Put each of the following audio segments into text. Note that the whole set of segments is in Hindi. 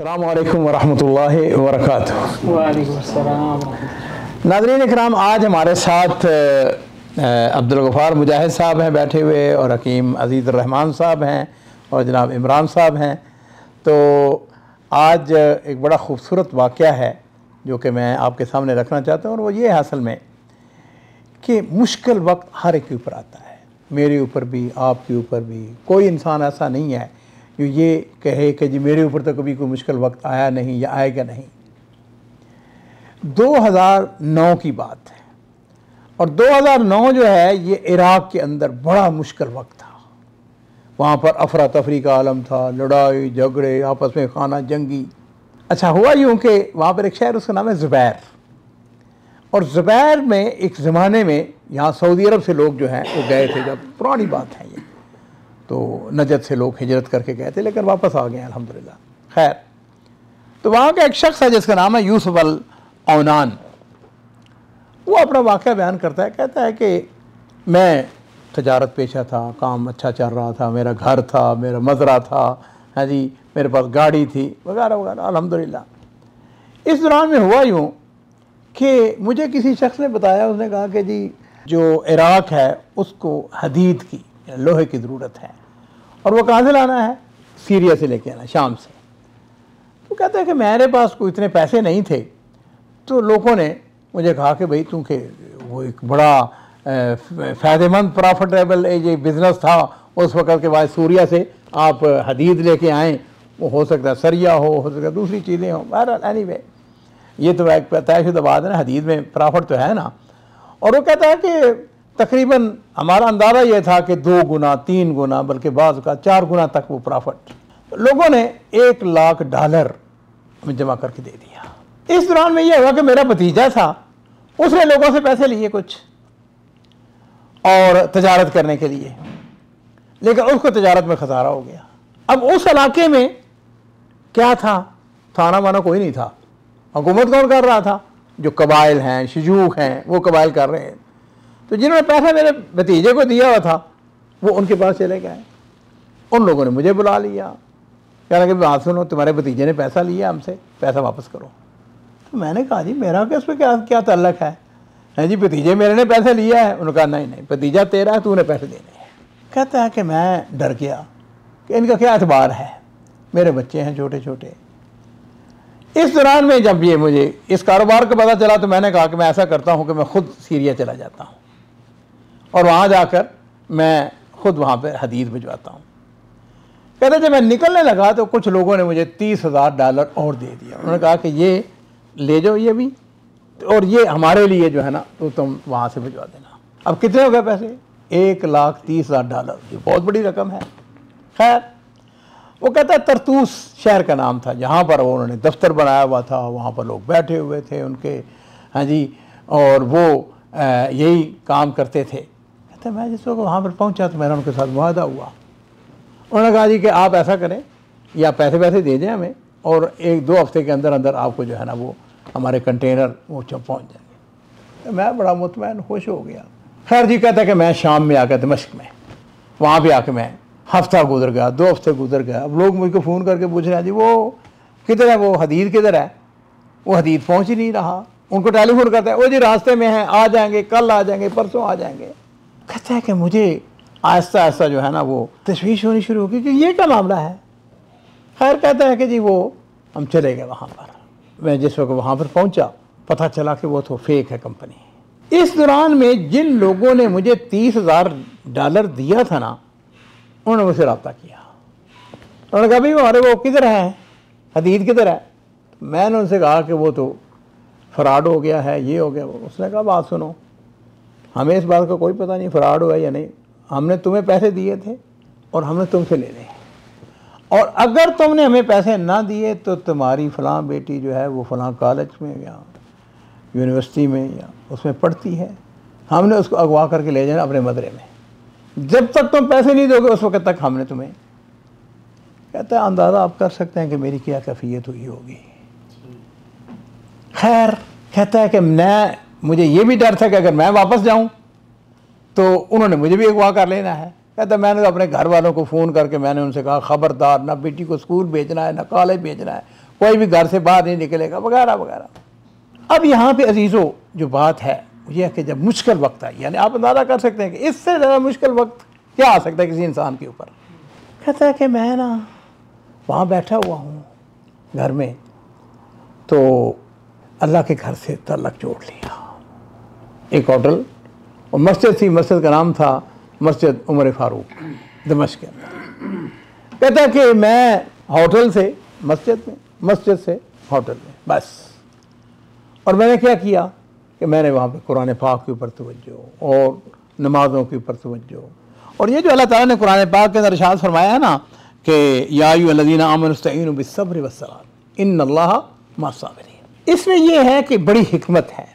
अस्सलामु अलैकुम वरहमतुल्लाहि वबरकातुहू। वालेकुम अस्सलाम। नाज़रीन इकराम, आज हमारे साथ अब्दुल गफ़ार मुजाहिद साहब हैं बैठे हुए, और हकीम अज़ीज़ रहमान साहब हैं, और जनाब इमरान साहब हैं। तो आज एक बड़ा ख़ूबसूरत वाक़या है जो कि मैं आपके सामने रखना चाहता हूँ, और वो ये है असल में कि मुश्किल वक्त हर एक के ऊपर आता है, मेरे ऊपर भी, आपके ऊपर भी। कोई इंसान ऐसा नहीं है जो ये कहे कि जी मेरे ऊपर तो कभी कोई मुश्किल वक्त आया नहीं या आएगा नहीं। 2009 की बात है, और 2009 जो है ये इराक़ के अंदर बड़ा मुश्किल वक्त था। वहाँ पर अफरा तफरी का आलम था, लड़ाई झगड़े, आपस में खाना जंगी। अच्छा हुआ यूँ कि वहाँ पर एक शहर, उसका नाम है ज़ुबैर, और ज़ुबैर में एक ज़माने में यहाँ सऊदी अरब से लोग जो हैं वो गए थे, जब पुरानी बात है ये, तो नजद से लोग हिजरत करके गए थे, लेकिन वापस आ गए अल्हम्दुलिल्लाह। खैर, तो वहाँ का एक शख्स है जिसका नाम है यूसुफ अल औनान। वो अपना वाक़या बयान करता है, कहता है कि मैं तजारत पेशा था, काम अच्छा चल रहा था, मेरा घर था, मेरा मज़रा था, हाँ जी, मेरे पास गाड़ी थी, वगैरह वगैरह, अल्हम्दुलिल्लाह। इस दौरान में हुआ यूँ कि मुझे किसी शख्स ने बताया, उसने कहा कि जी जो इराक़ है उसको हदीद की, लोहे की ज़रूरत है, और वो कहाँ से लाना है? सीरिया से लेके आना, शाम से। तो कहता है कि मेरे पास कोई इतने पैसे नहीं थे, तो लोगों ने मुझे कहा कि भाई चूँकि वो एक बड़ा फ़ायदेमंद प्रॉफिटेबल ये बिज़नेस था उस वक़्त के बाद, सूरिया से आप हदीद लेके आएँ, वो हो सकता है सरिया हो सकता है दूसरी चीज़ें हों, बहरहाल एनीवे ये तो एक तयशुदा बात है ना, हदीद में प्रॉफिट तो है ना। और वो कहता है कि तकरीबन हमारा अंदाज़ा ये था कि 2 गुना 3 गुना, बल्कि बाज़ का 4 गुना तक वो प्रॉफिट लोगों ने $1 लाख हमें जमा करके दे दिया। इस दौरान में ये हुआ कि मेरा भतीजा था, उसने लोगों से पैसे लिए कुछ और तजारत करने के लिए, लेकिन उसको तजारत में खसारा हो गया। अब उस इलाके में क्या था, थाना वाना कोई नहीं था, हुकूमत कौन कर रहा था? जो कबाइल हैं, शजूक हैं, वो कबाइल कर रहे हैं। तो जिन्होंने पैसा मेरे भतीजे को दिया हुआ था वो उनके पास चले गए। उन लोगों ने मुझे बुला लिया, कह रहे कि बात सुनो, तुम्हारे भतीजे ने पैसा लिया हमसे, पैसा वापस करो। तो मैंने कहा जी मेरा क्या, उसमें क्या क्या ताल्लुक है जी, भतीजे मेरे ने पैसा लिया है। उन्होंने कहा नहीं नहीं, भतीजा तेरा है, तूने पैसे देने हैं। कहता है कि मैं डर गया कि इनका क्या एतबार है, मेरे बच्चे हैं छोटे छोटे। इस दौरान में जब ये मुझे इस कारोबार का पता चला, तो मैंने कहा कि मैं ऐसा करता हूँ कि मैं ख़ुद सीरिया चला जाता हूँ, और वहाँ जाकर मैं ख़ुद वहाँ पर हदीद भिजवाता हूँ। कहते जब मैं निकलने लगा तो कुछ लोगों ने मुझे $30,000 और दे दिया। उन्होंने कहा कि ये ले जाओ ये भी, और ये हमारे लिए जो है ना, तो तुम वहाँ से भिजवा देना। अब कितने हो गए पैसे? $1,30,000, ये बहुत बड़ी रकम है। खैर, वो कहता है तरतूस शहर का नाम था, जहाँ पर उन्होंने दफ्तर बनाया हुआ था, वहाँ पर लोग बैठे हुए थे उनके, हाँ जी, और वो यही काम करते थे। कहते मैं जिस वक्त वहाँ पर पहुँचा तो मेरा उनके साथ मुआहदा हुआ। उन्होंने कहा जी कि आप ऐसा करें, या पैसे दे दें हमें, और 1-2 हफ्ते के अंदर अंदर आपको जो है ना वो हमारे कंटेनर वो पहुँच जाएंगे। तो मैं बड़ा मुतमईन खुश हो गया। खैर जी, कहता है कि मैं शाम में आकर दमिश्क में, वहाँ पर आके मैं हफ्ता गुजर गया, 2 हफ्ते गुजर गया। अब लोग मुझको फ़ोन करके पूछ रहे हैं जी वो किधर है, वो हदीद किधर है? वो हदीद पहुँच ही नहीं रहा। उनको टेलीफोन करता है, वो जी रास्ते में है, आ जाएंगे, कल आ जाएंगे, परसों आ जाएंगे। कहता है कि मुझे आहिस्ता आहिस्ता जो है ना वो तशवीश होनी शुरू हो गई कि ये क्या मामला है। खैर, कहता है कि जी वो हम चले गए वहाँ पर। मैं जिस वक्त वहाँ पर पहुँचा, पता चला कि वो तो फेक है कंपनी। इस दौरान में जिन लोगों ने मुझे $30,000 दिया था ना, उन्होंने मुझसे रब्ता किया। उन्होंने कहा भाई हमारे वो किधर है, हदीद किधर है? मैंने उनसे कहा कि वो तो फ्रॉड हो गया है, ये हो गया वो। उसने कहा बात सुनो, हमें इस बात का कोई पता नहीं फ्रॉड हुआ या नहीं, हमने तुम्हें पैसे दिए थे और हमने तुमसे ले लिए, और अगर तुमने हमें पैसे ना दिए तो तुम्हारी फ़लाँ बेटी जो है वो फ़लाँ कॉलेज में या यूनिवर्सिटी में या उसमें पढ़ती है, हमने उसको अगवा करके ले जाना अपने मदरे में, जब तक तुम पैसे नहीं दोगे उस वक्त तक हमने तुम्हें। कहता है अंदाज़ा आप कर सकते हैं कि मेरी क्या कैफियत हुई होगी। खैर, कहता है कि मुझे ये भी डर था कि अगर मैं वापस जाऊं तो उन्होंने मुझे भी अगवा कर लेना है। कहता मैंने तो अपने घर वालों को फ़ोन करके मैंने उनसे कहा खबरदार, ना बेटी को स्कूल भेजना है, ना कॉलेज भेजना है, कोई भी घर से बाहर नहीं निकलेगा, वगैरह वगैरह। अब यहाँ पे अजीज़ों जो बात है यह है कि जब मुश्किल वक्त आए, यानी आप अंदाज़ा कर सकते हैं कि इससे ज़्यादा मुश्किल वक्त क्या आ सकता है किसी इंसान के ऊपर। कहता है कि मैं ना वहाँ बैठा हुआ हूँ घर में, तो अल्लाह के घर से तल्लक जोड़ लिया। एक होटल और मस्जिद थी, मस्जिद का नाम था मस्जिद उमर फारूक दमिश्क के अंदर। कहता है कि मैं होटल से मस्जिद में, मस्जिद से होटल में, बस। और मैंने क्या किया कि मैंने वहाँ पे कुरान पाक के ऊपर तवज्जो और नमाज़ों के ऊपर तवज्जो। और ये जो अल्लाह ताला ने कुरान पाक के अंदर इरशाद फरमाया है ना कि या अय्युहल्लज़ीना आमनू इस्तईनू बिस्सब्रि वस्सलात इन्नल्लाहा मअस्साबिरीन, इसमें यह है कि बड़ी हिकमत है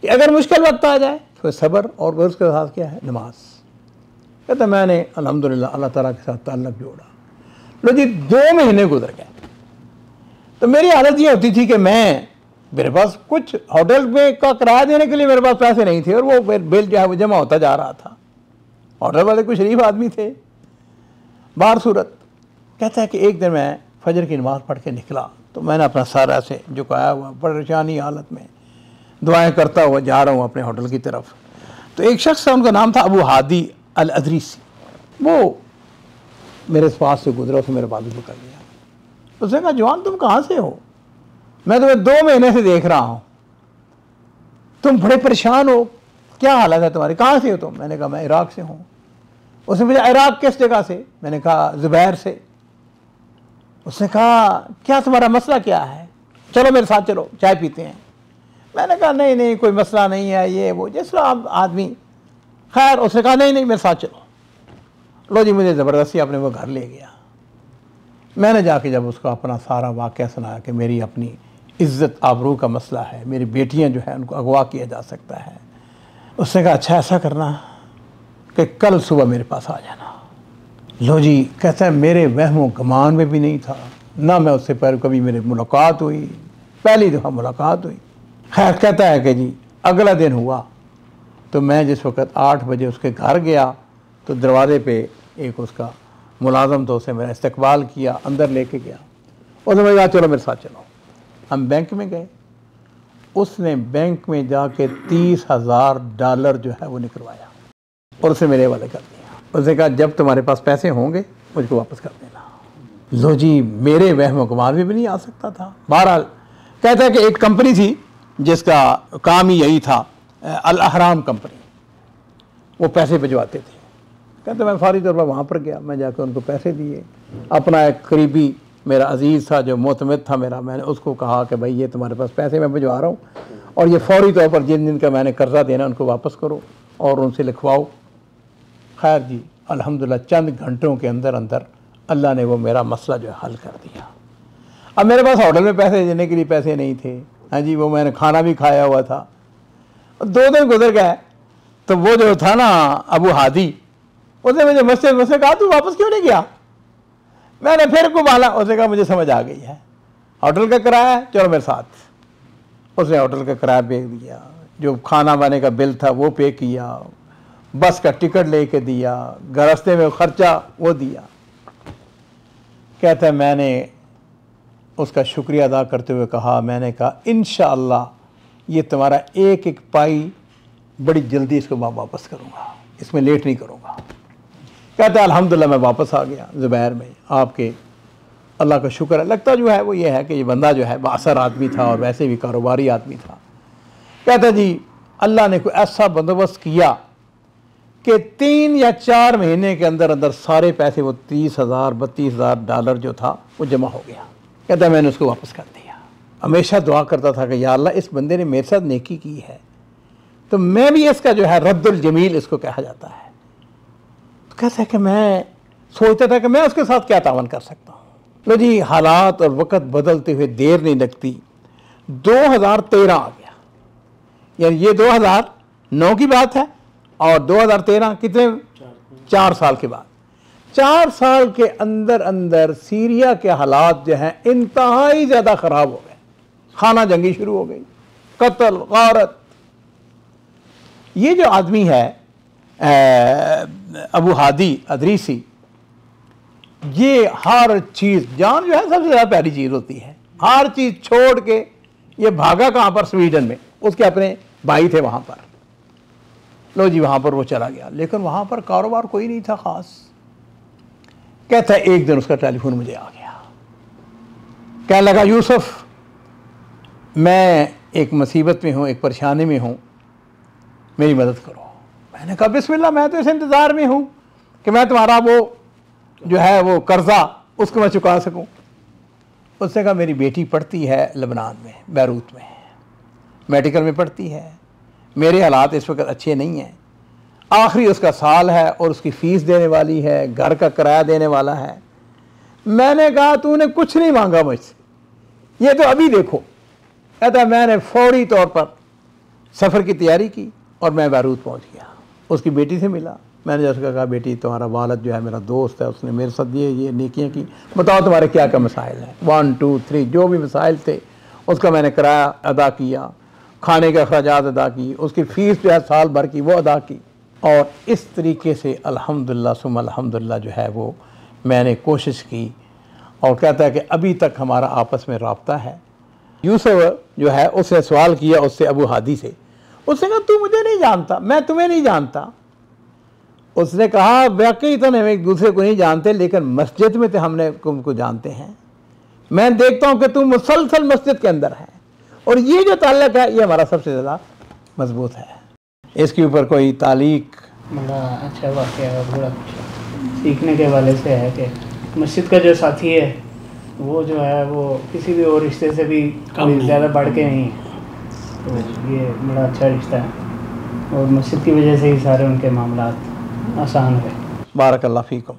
कि अगर मुश्किल वक्त आ जाए तो सब्र और उसके साथ क्या है, नमाज। कहते मैंने अल्हम्दुलिल्लाह अल्लाह ताला के साथ ताल्लुक़ जोड़ा। लो जी 2 महीने गुजर गए, तो मेरी हालत ये होती थी कि मेरे पास कुछ होटल में का किराया देने के लिए मेरे पास पैसे नहीं थे, और वो बिल जो है वो जमा होता जा रहा था। होटल वाले कुछ शरीफ आदमी थे। बाहर सूरत कहता है कि एक दिन मैं फजर की नमाज़ पढ़ के निकला, तो मैंने अपना सारा से झुकाया हुआ परेशानी हालत में दुआएं करता हुआ जा रहा हूँ अपने होटल की तरफ। तो एक शख्स था, उनका नाम था अबू हादी अल अदरीसी, वो मेरे पास से गुजरा, उसने मेरे बाजू पकड़ लिया। उसने कहा जवान तुम कहाँ से हो, मैं तुम्हें 2 महीने से देख रहा हूँ, तुम बड़े परेशान हो, क्या हालत है तुम्हारी, कहाँ से हो तुम? मैंने कहा मैं इराक से हूँ। उसने पूछा इराक किस जगह से? मैंने कहा ज़ुबैर से। उसने कहा क्या तुम्हारा मसला क्या है, चलो मेरे साथ चलो चाय पीते हैं। मैंने कहा नहीं नहीं कोई मसला नहीं है, ये वो जैसा आदमी। खैर उसने कहा नहीं नहीं मेरे साथ चलो। लो जी मुझे ज़बरदस्ती अपने वो घर ले गया। मैंने जाके जब उसको अपना सारा वाक़या सुनाया कि मेरी अपनी इज़्ज़त आबरू का मसला है, मेरी बेटियां जो है उनको अगवा किया जा सकता है। उसने कहा अच्छा ऐसा करना कि कल सुबह मेरे पास आ जाना। लो जी कहता है मेरे वहमो गुमान में भी नहीं था, ना मैं उससे पहले कभी मेरी मुलाकात हुई, पहली दफ़ा मुलाकात हुई। खैर कहता है कि जी अगला दिन हुआ तो मैं जिस वक्त 8 बजे उसके घर गया तो दरवाज़े पे एक उसका मुलाजम तो उसने मेरा इस्तकबाल किया, अंदर लेके गया। उसने मुझे कहा चलो मेरे साथ चलो। हम बैंक में गए, उसने बैंक में जाके $30,000 जो है वो निकलवाया और उसे मेरे हवाले कर दिया। उसने कहा जब तुम्हारे पास पैसे होंगे मुझको वापस कर देना। लो जी मेरे वहम गुमान में भी नहीं आ सकता था। बहरहाल कहता है कि एक कंपनी थी जिसका काम ही यही था, अल अहराम कंपनी, वो पैसे भिजवाते थे। कहते मैं फौरी तौर पर वहाँ पर गया, मैं जाकर उनको पैसे दिए। अपना एक करीबी मेरा अजीज़ था जो मोतमिद था मेरा, मैंने उसको कहा कि भाई ये तुम्हारे पास पैसे मैं भिजवा रहा हूँ और ये फौरी तौर पर जिन जिन का मैंने कर्ज़ा देना उनको वापस करो और उनसे लिखवाओ। खैर जी अल्हम्दुलिल्लाह चंद घंटों के अंदर अंदर अल्लाह ने वो मेरा मसला जो है हल कर दिया। अब मेरे पास होटल में पैसे देने के लिए पैसे नहीं थे, हाँ जी, वो मैंने खाना भी खाया हुआ था। 2 दिन गुजर गए तो वो जो था ना अबू हादी, उसने मुझे मुझसे कहा तू वापस क्यों नहीं गया? मैंने फिर को बाला, उसने कहा मुझे समझ आ गई है, होटल का किराया है, चलो मेरे साथ। उसने होटल का किराया पे दिया, जो खाना वाने का बिल था वो पे किया, बस का टिकट लेके दिया, रास्ते में खर्चा वो दिया। कहता है मैंने उसका शुक्रिया अदा करते हुए कहा, मैंने कहा इंशाअल्लाह ये तुम्हारा एक एक पाई बड़ी जल्दी इसको मैं वापस करूँगा, इसमें लेट नहीं करूँगा। कहता है अल्हम्दुलिल्लाह मैं वापस आ गया ज़ुबैर में। आपके अल्लाह का शुक्र है। लगता जो है वो ये है कि ये बंदा जो है बासर आदमी था और वैसे भी कारोबारी आदमी था। कहता जी अल्लाह ने कोई ऐसा बंदोबस्त किया कि 3 या 4 महीने के अंदर अंदर सारे पैसे वो $30,000-32,000 जो था वो जमा हो गया। कहता है मैंने उसको वापस कर दिया। हमेशा दुआ करता था कि या अल्लाह इस बंदे ने मेरे साथ नेकी की है तो मैं भी इसका जो है रद्दुल जमील इसको कहा जाता है। तो कहता है कि मैं सोचता था कि मैं उसके साथ क्या तावन कर सकता हूँ। लो जी हालात और वक़्त बदलते हुए देर नहीं लगती, 2013 आ गया। यानी ये 2009 की बात है और 2013 कितने 4 साल के बाद, 4 साल के अंदर अंदर सीरिया के हालात जो हैं इंतहाई ज़्यादा ख़राब हो गए। खाना जंगी शुरू हो गई, कत्ल गारत। ये जो आदमी है अबू हादी अदरीसी, ये हर चीज़, जान जो है सबसे ज़्यादा प्यारी चीज़ होती है, हर चीज़ छोड़ के ये भागा कहाँ पर, स्वीडन में, उसके अपने भाई थे वहाँ पर। लो जी वहाँ पर वो चला गया, लेकिन वहाँ पर कारोबार कोई नहीं था ख़ास। कहता है एक दिन उसका टेलीफोन मुझे आ गया, कहने लगा यूसुफ मैं एक मुसीबत में हूँ, एक परेशानी में हूँ, मेरी मदद करो। मैंने कहा बिस्मिल्लाह, मैं तो इस इंतज़ार में हूँ कि मैं तुम्हारा वो जो है वो कर्ज़ा उसको मैं चुका सकूँ। उसने कहा मेरी बेटी पढ़ती है लबनान में, बैरूत में, मेडिकल में पढ़ती है, मेरे हालात इस वक्त अच्छे नहीं हैं, आखिरी उसका साल है और उसकी फ़ीस देने वाली है, घर का किराया देने वाला है। मैंने कहा तूने कुछ नहीं मांगा मुझसे, ये तो अभी देखो। कहता मैंने फौरी तौर पर सफ़र की तैयारी की और मैं बैरूत पहुंच गया, उसकी बेटी से मिला। मैंने जैसे कहा बेटी तुम्हारा वालिद जो है मेरा दोस्त है, उसने मेरे साथ ये नेकियां की, बताओ तुम्हारे क्या क्या मसाइल हैं। 1 2 3 जो भी मसाइल थे उसका मैंने किराया अदा किया, खाने के अखराजात अदा की, उसकी फ़ीस जो है साल भर की वो अदा की। और इस तरीके से अल्हम्दुलिल्लाह सुम्मा अल्हम्दुलिल्लाह जो है वो मैंने कोशिश की। और कहता है कि अभी तक हमारा आपस में रब्ता है। यूसुफ जो है उसने सवाल किया उससे, अबू हादी से, उसने कहा तू मुझे नहीं जानता, मैं तुम्हें नहीं जानता। उसने कहा वाकई तो हम एक दूसरे को नहीं जानते, लेकिन मस्जिद में तो हमने तुमको जानते हैं। मैं देखता हूँ कि तुम मुसलसल मस्जिद के अंदर है, और ये जो ताल्लुक़ है ये हमारा सबसे ज़्यादा मजबूत है। इसके ऊपर कोई तालीक? बड़ा अच्छा वाक़या है, बड़ा सीखने के वाले से है कि मस्जिद का जो साथी है वो जो है वो किसी भी और रिश्ते से भी ज़्यादा बढ़ के नहीं है। तो ये बड़ा अच्छा रिश्ता है और मस्जिद की वजह से ही सारे उनके मामलात आसान है। बारकल्लाह फ़ीकुम।